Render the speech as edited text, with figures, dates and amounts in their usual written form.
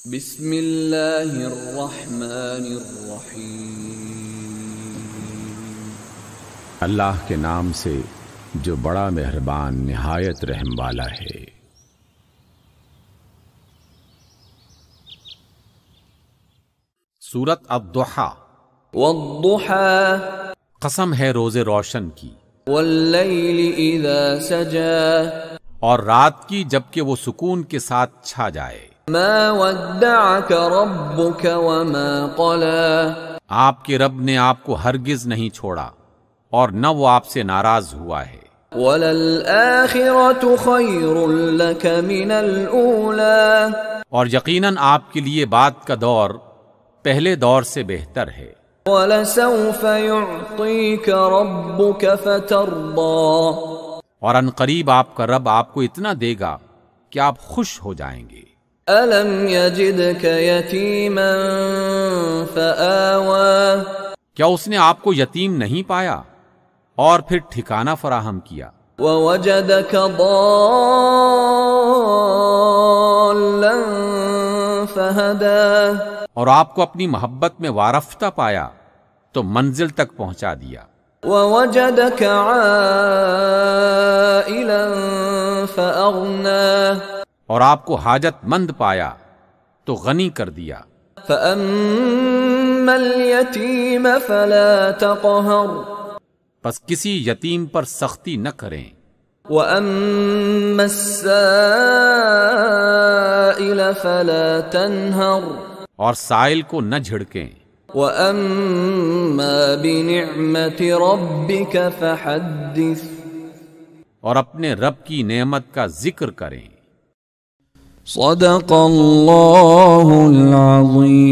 بسم اللہ الرحمن الرحیم۔ اللہ کے نام سے جو بڑا مہربان نہایت رحم والا ہے۔ سورۃ الضحیٰ۔ والضحى قسم ہے روز روشن کی، واللیل اذا سجى اور رات کی جبکہ وہ سکون کے ساتھ چھا جائے۔ ما ودعك ربك وما قلى آپ کے رب نے آپ کو ہرگز نہیں چھوڑا اور نہ وہ آپ سے ناراض ہوا ہے۔ وللآخرة خير لك من الأولى اور یقیناً آپ کے لیے بعد کا دور پہلے دور سے بہتر ہے۔ ولسوف يعطيك ربك فترضى اور ان قریب آپ کا رب آپ کو اتنا دے گا کہ آپ خوش ہو جائیں گے۔ ألم يجدك يتيما فآوى کیا اس نے آپ کو یتیم نہیں پایا اور پھر ٹھکانہ فراہم کیا؟ ووجدك ضالا فهدى اور آپ کو اپنی محبت میں وارفتہ پایا تو منزل تک پہنچا دیا۔ ووجدك عائلا فأغنى اور آپ کو حاجت مند پایا تو غنی کر دیا۔ فأما اليتيم فلا تقهر پس کسی یتیم پر سختی نہ کریں، وأما السائل فلا تنهر اور سائل کو نہ جھڑکیں، وأما بنعمة ربك فحدث اور اپنے رب کی نعمت کا ذکر کریں۔ صدق اللہ العظیم۔